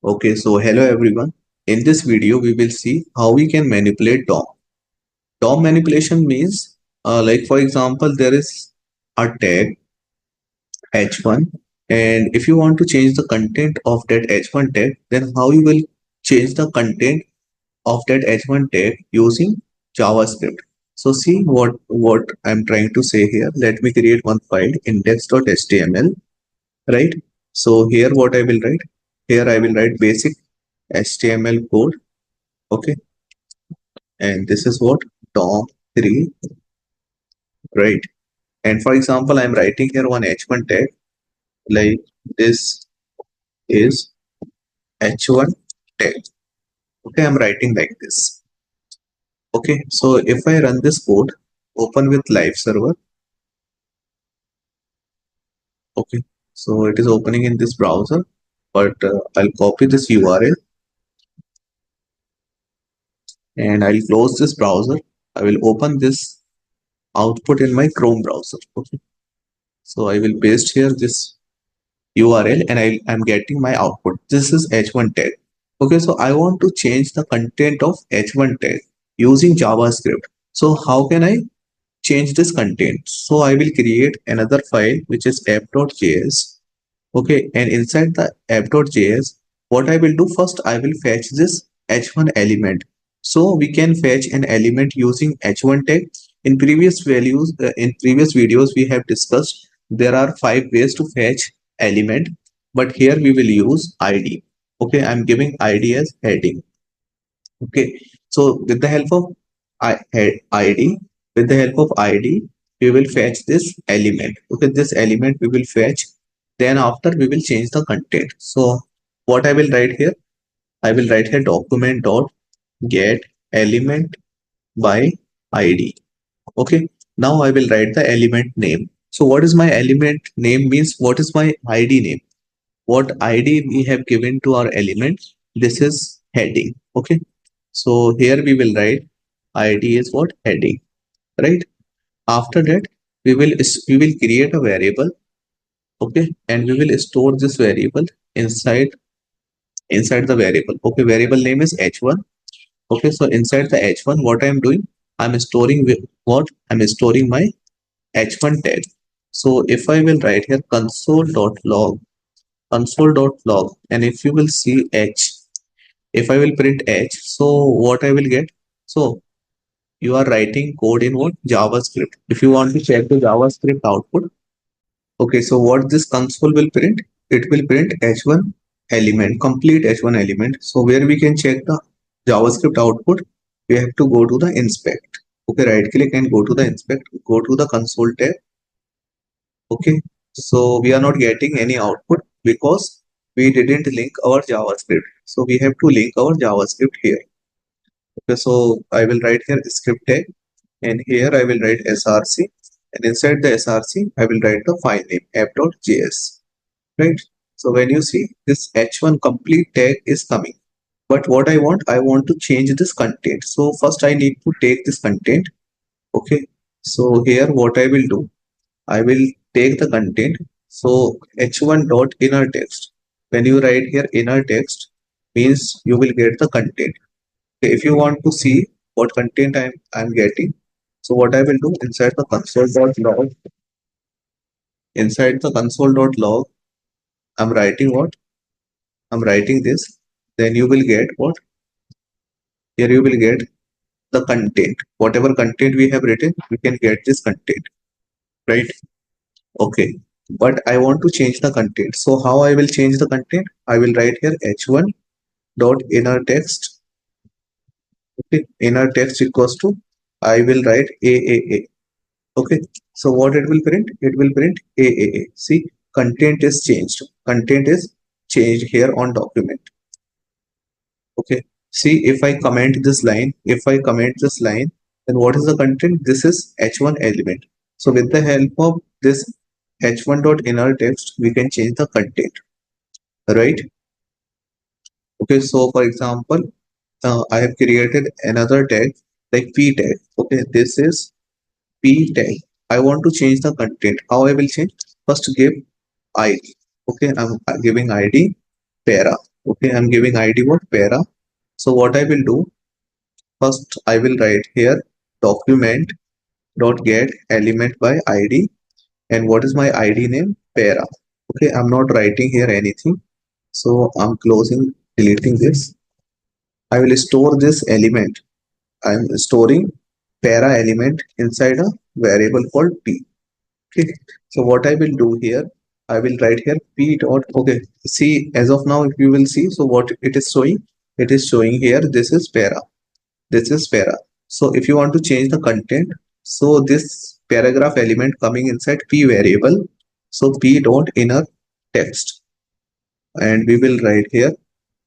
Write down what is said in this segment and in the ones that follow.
Okay, so hello everyone. In this video, we will see how we can manipulate DOM. DOM manipulation means, like for example, there is a tag h1, and if you want to change the content of that h1 tag, then how you will change the content of that h1 tag using JavaScript. So see what I'm trying to say here. Let me create one file index.html, right? So here what I will write? Here I will write basic HTML code. Okay, and this is what DOM3, right? And for example, I'm writing here one h1 tag, like this is h1 tag. Okay, I'm writing like this. Okay, so if I run this code, open with live server. Okay, so it is opening in this browser, but I'll copy this URL and I'll close this browser. I will open this output in my Chrome browser. Okay, so I will paste here this URL and I'm getting my output. This is h1 tag. Okay, so I want to change the content of h1 tag using JavaScript. So how can I change this content? So I will create another file which is app.js. Okay, and inside the app.js, what I will do first, I will fetch this h1 element. So we can fetch an element using h1 tag. In previous videos, we have discussed there are 5 ways to fetch element, but here we will use id. Okay, I'm giving id as heading. Okay, so with the help of id, with the help of id, we will fetch this element. Okay, this element we will fetch. Then after we will change the content. So what I will write here? I will write here document dot get element by id. Okay, now I will write the element name. So what is my element name means? What is my id name? What id we have given to our element? This is heading. Okay, so here we will write id is what? Heading, right? After that, we will create a variable. Okay, and we will store this variable inside the variable. Okay, variable name is h1. Okay, so inside the h1, what I'm doing, I'm storing I'm storing my h1 tag. So if I will write here console.log, and if you will see h, if I will print h, so what I will get? So you are writing code in what? JavaScript. If you want to check the JavaScript output, okay, so what this console will print? It will print h1 element, complete h1 element. So where we can check the JavaScript output, we have to go to the inspect. Okay, right click and go to the inspect, go to the console tab. Okay, so we are not getting any output because we didn't link our JavaScript. So we have to link our JavaScript here. Okay, so I will write here script tag, and here I will write src, and inside the src I will write the file name app.js, right? So when you see this h1 complete tag is coming, but what I want to change this content. So first I need to take this content. Okay, so here what I will do, I will take the content. So h1 dot inner text, when you write here inner text, means you will get the content. Okay, if you want to see what content I'm getting, so what I will do, inside the console.log, I'm writing what? I'm writing this. Then you will get what? Here you will get the content. Whatever content we have written, we can get this content, right? Okay. But I want to change the content. So how I will change the content? I will write here h1 dot inner text. Okay. Inner text equals to, I will write AAA. Okay, so what it will print? It will print AAA. See, content is changed. Content is changed here on document. Okay, see, if I comment this line, then what is the content? This is h1 element. So with the help of this h1 dot inner text, we can change the content, right? Okay, so for example, I have created another tag like p tag. Okay, this is p tag. I want to change the content. How I will change? First give id. Okay, I'm giving id para. Okay, I'm giving id what para. So what I will do, first I will write here document dot get element by id, and what is my id name? Para. Okay, I'm not writing here anything, so I'm closing, deleting this. I will store this element. I'm storing para element inside a variable called p. Okay, so what I will do here, I will write here p dot. Okay, see, as of now, if you will see, so what it is showing, it is showing here, this is para, this is para. So if you want to change the content, so this paragraph element coming inside p variable, so p dot inner text, and we will write here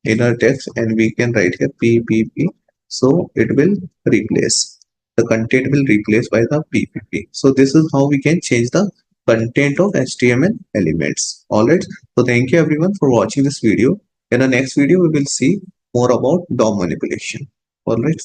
inner text, and we can write here ppp. So it will replace, the content will replace by the ppp. So this is how we can change the content of html elements. All right, so thank you everyone for watching this video. In the next video we will see more about DOM manipulation. All right.